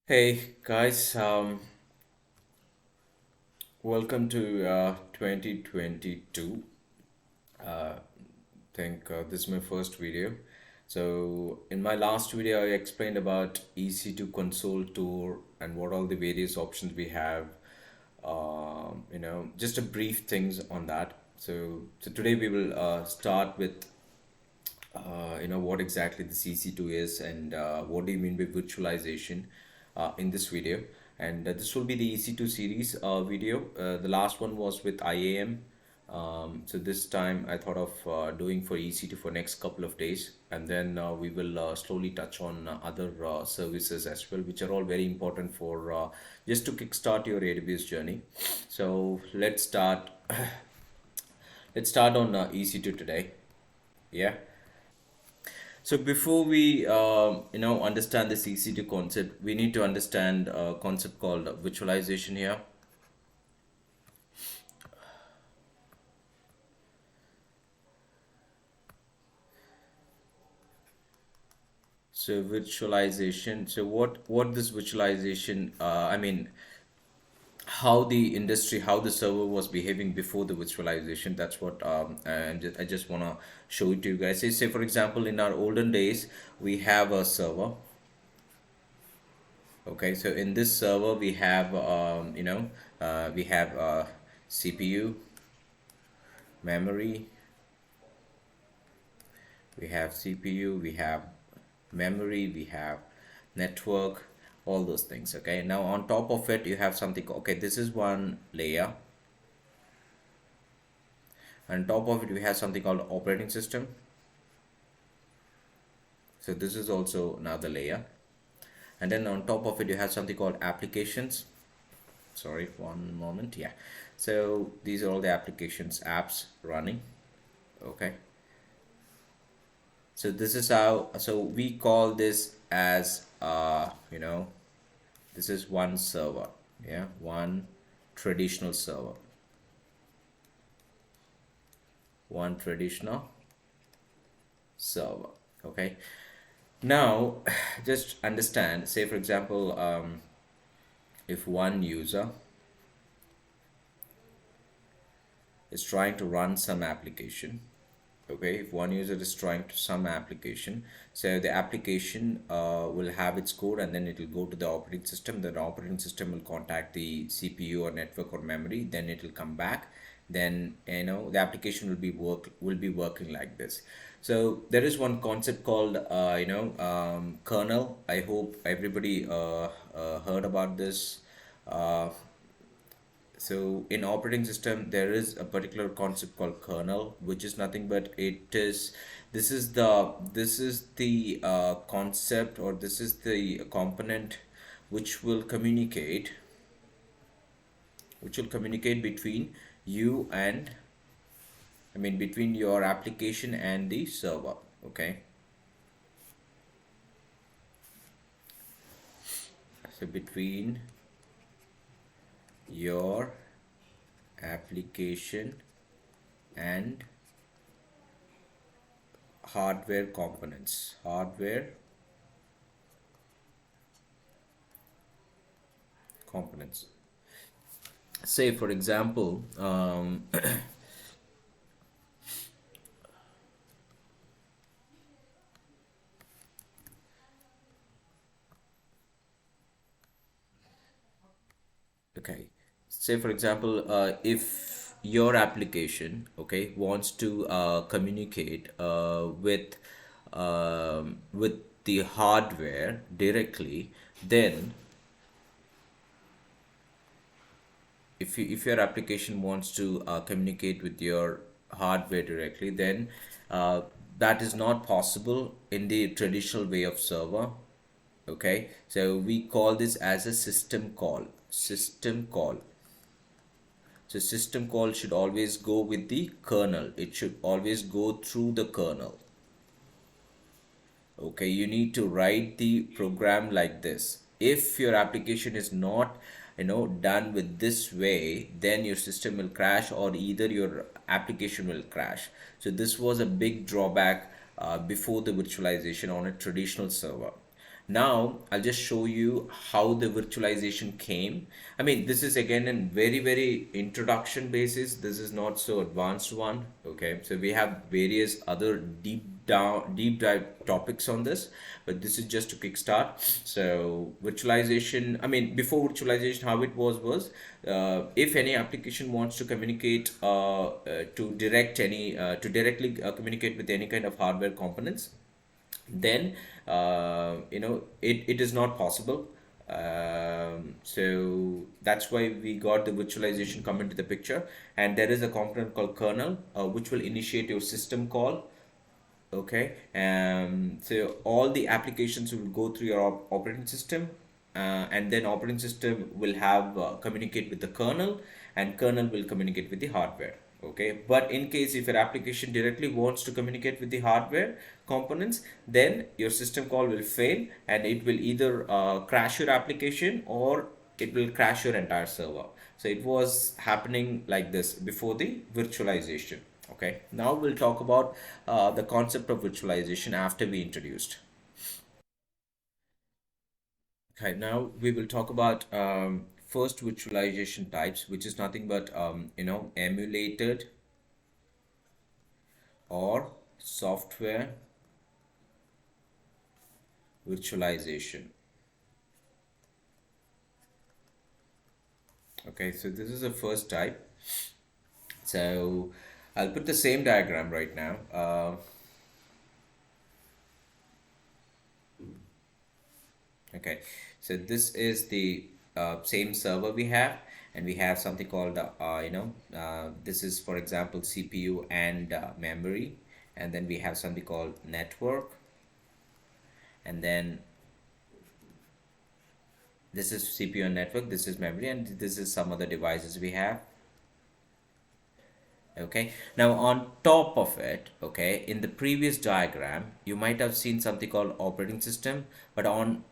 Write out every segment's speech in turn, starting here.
Hey guys, welcome to 2022. Think this is my first video. So in my last video, I explained about EC2 console tour and what all the various options we have. Just a brief things on that. So today we will start with what exactly the CC2 is and what do you mean by virtualization in this video. And this will be the EC2 series video. The last one was with IAM. So this time I thought of doing for EC2 for next couple of days, and then we will slowly touch on other services as well, which are all very important for just to kickstart your AWS journey. So let's start. Let's start on EC2 today. Yeah. So before we understand the CC2 concept, we need to understand a concept called virtualization here. So virtualization. So what this virtualization? I mean, how the industry, how the server was behaving before the virtualization. That's what I just want to show it to you guys. Say for example, in our olden days, we have a server. Okay, so in this server we have we have CPU, memory, we have CPU, we have memory, we have network, all those things. Okay, now on top of it you have something. Okay, this is one layer. On top of it we have something called operating system. So this is also another layer. And then on top of it you have something called applications. Sorry, one moment. Yeah, so these are all the applications, apps running. Okay, so this is how, so we call this as this is one server. Yeah, one traditional server, one traditional server. Okay, now just understand, say for example, if one user is trying to run some application. Okay, if one user is trying to some application, so the application will have its code, and then it will go to the operating system. The operating system will contact the CPU or network or memory, then it will come back. Then the application will be working like this. So there is one concept called kernel. I hope everybody heard about this. uh, so in operating system there is a particular concept called kernel, which is nothing but it is this is the concept, or this is the component which will communicate, between you and, I mean, between your application and the server. Okay, so between your application and hardware components. Say for example, okay, say for example, if your application, okay, wants to communicate with the hardware directly, then if your application wants to communicate with your hardware directly, then uh, that is not possible in the traditional way of server. Okay, so we call this as a system call. So system call should always go with the kernel. It should always go through the kernel. Okay, you need to write the program like this. If your application is not done with this way, then your system will crash, or either your application will crash. So this was a big drawback before the virtualization on a traditional server. Now I'll just show you how the virtualization came. I mean, this is again in very introduction basis. This is not so advanced one. Okay, so we have various other deep dive topics on this, but this is just a quick start. So virtualization, I mean, before virtualization, how it was if any application wants to communicate to directly communicate with any kind of hardware components, then it is not possible. So that's why we got the virtualization come into the picture, and there is a component called kernel, which will initiate your system call. Okay, so all the applications will go through your operating system, and then operating system will have communicate with the kernel, and kernel will communicate with the hardware. Okay, but in case if your application directly wants to communicate with the hardware components, then your system call will fail, and it will either crash your application, or it will crash your entire server. So it was happening like this before the virtualization. Okay, now we'll talk about the concept of virtualization after we introduced. Okay, now we will talk about first virtualization types, which is nothing but emulated or software virtualization. Okay, so this is the first type. So I'll put the same diagram right now. Okay, so this is the same server we have, and we have something called this is, for example, CPU and memory, and then we have something called network, and then this is CPU and network, this is memory, and this is some other devices we have. Okay, now on top of it, okay, in the previous diagram you might have seen something called operating system, but on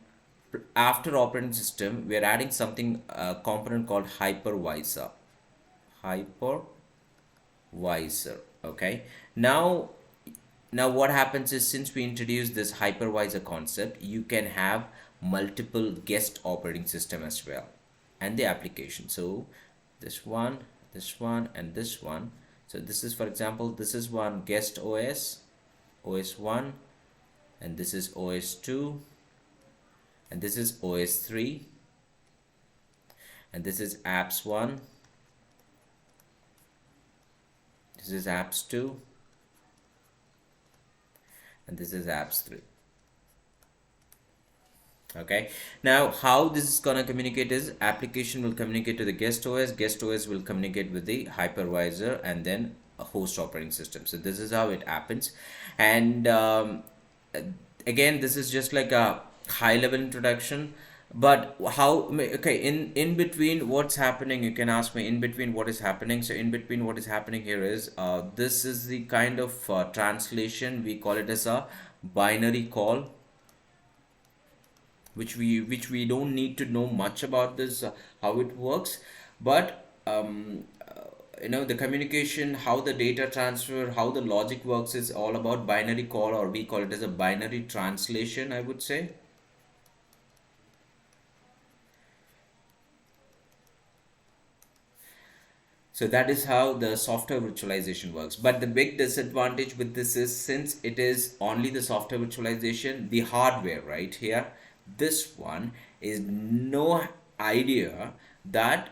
after operating system we are adding something, a component called hypervisor. Okay, now what happens is, since we introduced this hypervisor concept, you can have multiple guest operating system as well, and the application. So this one and this one. So this is, for example, this is one guest os 1, and this is os 2, and this is os 3, and this is apps 1, this is apps 2, and this is apps 3. Okay, now how this is gonna communicate is, application will communicate to the guest os will communicate with the hypervisor, and then a host operating system. So this is how it happens. And again, this is just like a high level introduction, but how, okay, in between what's happening, you can ask me, in between what is happening. So in between what is happening here is, this is the kind of translation, we call it as a binary call, which we don't need to know much about this, how it works, but the communication, how the data transfer, how the logic works, is all about binary call, or we call it as a binary translation, I would say. So that is how the software virtualization works. But the big disadvantage with this is, since it is only the software virtualization, the hardware right here, this one is no idea that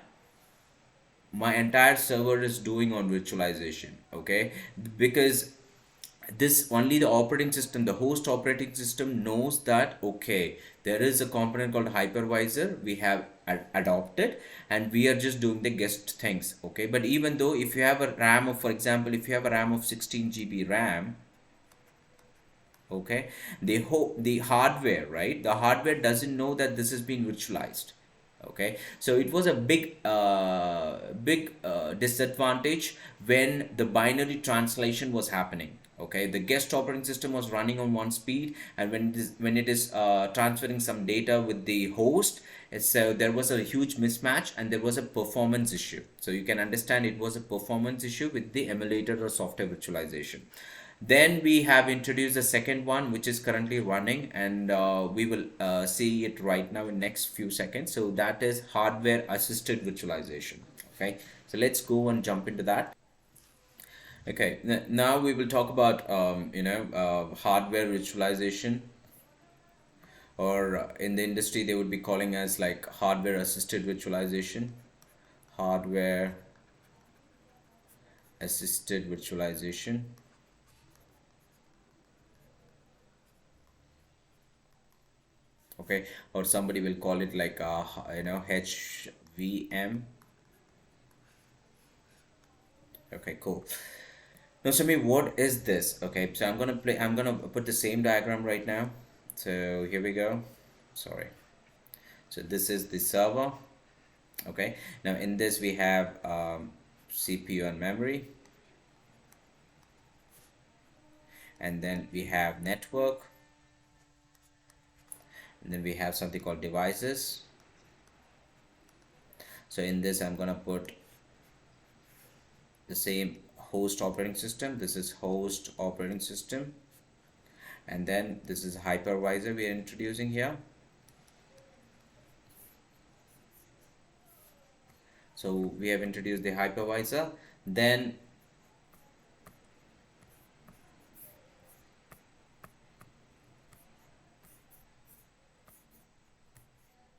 my entire server is doing on virtualization. Okay, because this only the operating system, the host operating system knows that, okay, there is a component called hypervisor we have adopted, and we are just doing the guest things. Okay, but even though if you have a ram of, for example, if you have a ram of 16 GB ram, okay, the hardware, right, the hardware doesn't know that this is being virtualized. Okay, so it was a big disadvantage when the binary translation was happening. Okay, the guest operating system was running on one speed, and when it is transferring some data with the host, so there was a huge mismatch, and there was a performance issue. So you can understand, it was a performance issue with the emulator or software virtualization. Then we have introduced the second one, which is currently running, and we will see it right now in next few seconds. So that is hardware assisted virtualization. Okay, so let's go and jump into that. Okay, now we will talk about hardware virtualization, or in the industry they would be calling as like hardware assisted virtualization. Hardware assisted virtualization. Okay, or somebody will call it like HVM. Okay, cool. Now, Sami, what is this? Okay, so I'm gonna put the same diagram right now. So here we go. Sorry. So this is the server. Okay, now in this we have CPU and memory, and then we have network, and then we have something called devices. So in this I'm gonna put the same host operating system. This is host operating system, and then this is hypervisor we are introducing here. So we have introduced the hypervisor. Then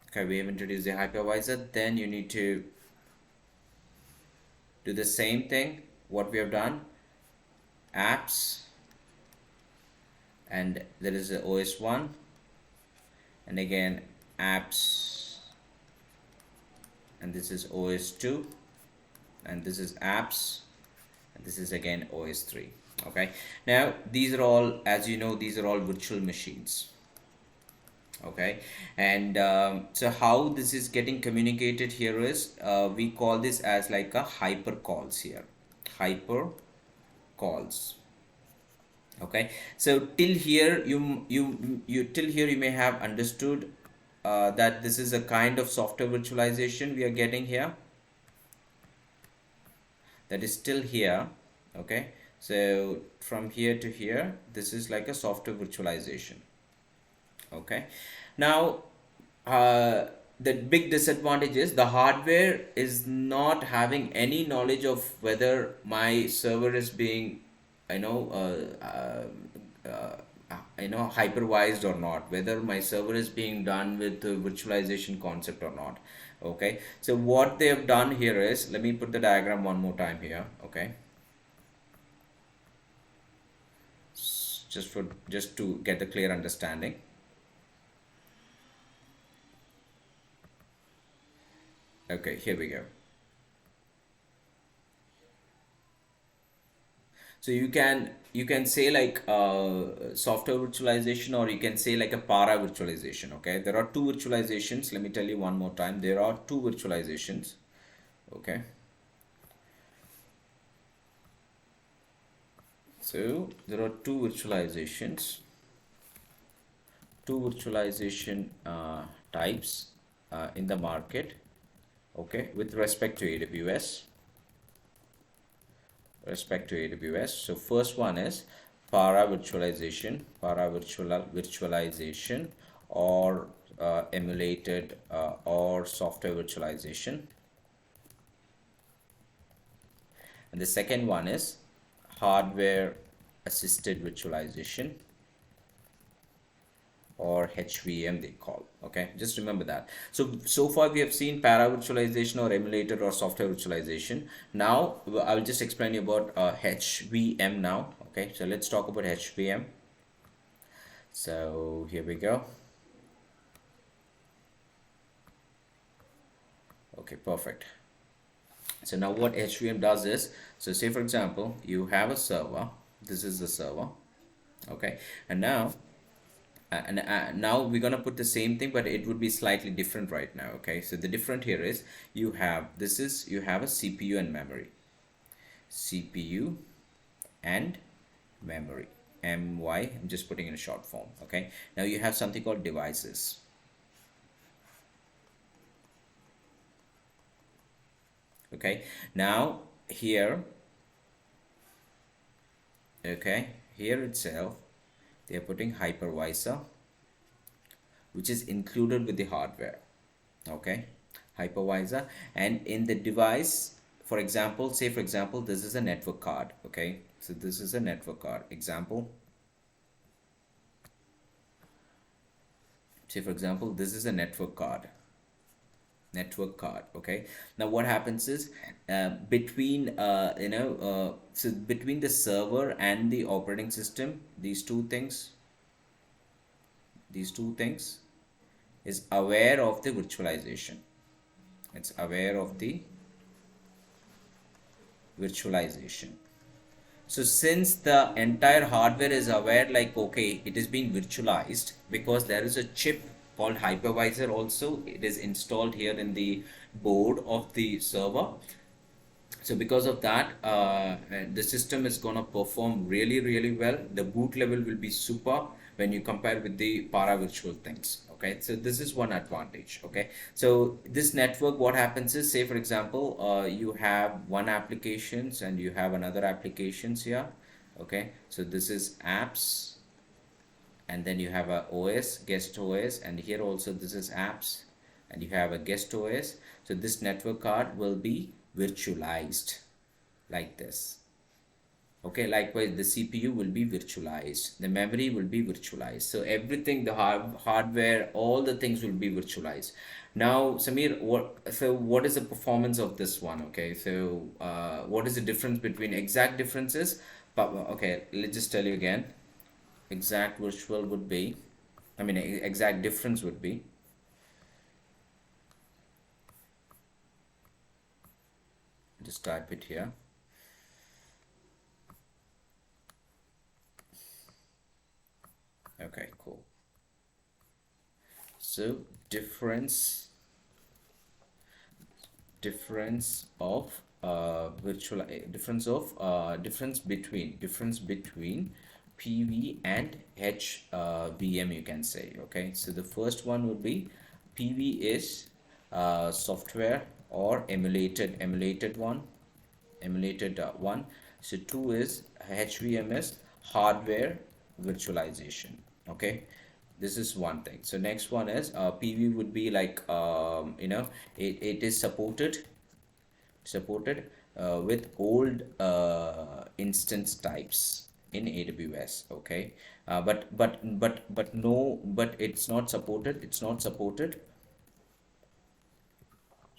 okay, we have introduced the hypervisor. Then you need to do the same thing what we have done, apps, and there is a OS1, and again apps, and this is OS2, and this is apps, and this is again OS3. Okay, now these are all, as you know, these are all virtual machines. Okay, and so how this is getting communicated here is we call this as like a hyper calls here, hyper calls. Okay, so till here you till here you may have understood that this is a kind of software virtualization we are getting here, that is still here. Okay, so from here to here this is like a software virtualization. Okay, now the big disadvantage is the hardware is not having any knowledge of whether my server is being you know hypervised or not, whether my server is being done with the virtualization concept or not. Okay, so what they have done here is, let me put the diagram one more time here. Okay, just to get the clear understanding. Okay, here we go. So you can say like software virtualization, or you can say like a para virtualization. Okay, there are two virtualizations. Let me tell you one more time. There are two virtualizations. Okay, so there are two virtualization types in the market. Okay, with respect to AWS. So first one is para virtualization, or emulated or software virtualization. And the second one is hardware assisted virtualization, or HVM they call. Okay, just remember that. So far we have seen para virtualization, or emulator, or software virtualization. Now I will just explain you about HVM now. Okay, so let's talk about HVM. So here we go. Okay, perfect. So now what HVM does is, so say for example you have a server, this is the server. Okay, and now we're gonna put the same thing, but it would be slightly different right now. Okay, so the different here is you have a CPU and memory. CPU and memory, MY, I'm just putting in a short form. Okay, now you have something called devices. Okay, now here, okay, here itself they are putting hypervisor, which is included with the hardware. Okay, hypervisor. And in the device, for example, say for example this is a network card. Okay, so this is a network card example. Say for example this is a network card. Okay, now what happens is between so between the server and the operating system, these two things is aware of the virtualization. It's aware of the virtualization. So since the entire hardware is aware, like, okay, it is being virtualized because there is a chip called hypervisor also. It is installed here in the board of the server. So because of that, the system is gonna perform really, really well. The boot level will be super when you compare with the para virtual things. Okay, so this is one advantage. Okay, so this network, what happens is, say for example, you have one applications and you have another applications here. Okay, so this is apps, and then you have a OS, guest OS, and here also this is apps, and you have a guest OS. So this network card will be virtualized like this. Okay, likewise the CPU will be virtualized, the memory will be virtualized, so everything, the hardware, all the things will be virtualized. Now Samir, what is the performance of this one? Okay, so what is the difference between exact differences? But okay, let's just tell you again. Exact virtual would be, I mean, exact difference would be, just type it here. Okay, cool. So difference between PV and HVM, you can say. Okay, so the first one would be PV is software or emulated one. So two is HVM is hardware virtualization. Okay, this is one thing. So next one is PV would be like it is supported with old instance types in AWS. Okay, but no, but it's not supported.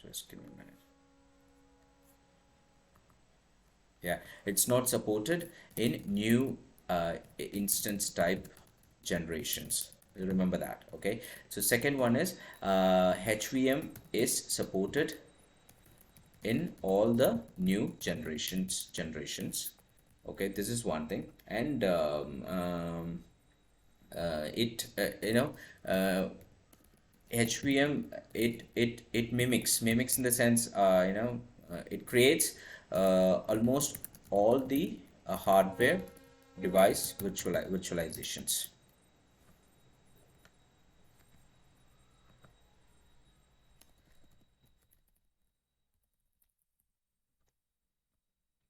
Just give me a minute. Yeah, it's not supported in new instance type generations. Remember that. Okay, so second one is HVM is supported in all the new generations. Okay, this is one thing. And it you know HVM, it mimics in the sense, it creates almost all the hardware device virtualizations.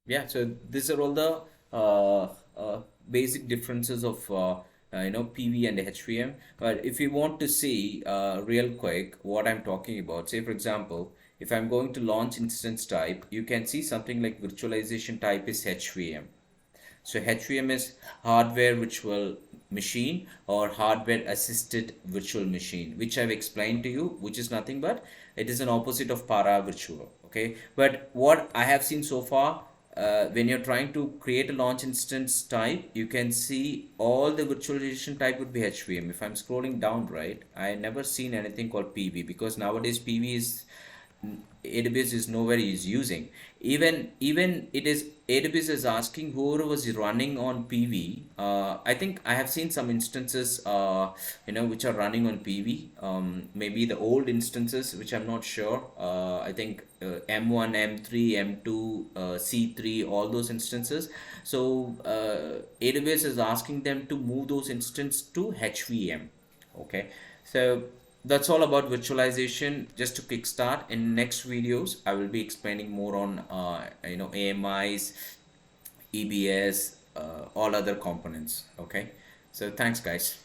Yeah, so these are all the basic differences of PV and HVM. But if you want to see real quick what I'm talking about, say for example, if I'm going to launch instance type, you can see something like virtualization type is HVM. So HVM is hardware virtual machine or hardware assisted virtual machine, which I've explained to you, which is nothing but it is an opposite of para virtual. Okay, but what I have seen so far, when you're trying to create a launch instance type, you can see all the virtualization type would be HVM. If I'm scrolling down, right, I never seen anything called PV, because nowadays PV is AWS is nowhere is using. Even it is AWS is asking whoever was running on PV. I think I have seen some instances, which are running on PV. Maybe the old instances, which I'm not sure. I think M1, M3, M2, C3, all those instances. So AWS is asking them to move those instances to HVM. Okay, so that's all about virtualization. Just to kickstart, in next videos I will be explaining more on AMIs, EBS, all other components. Okay, so thanks guys.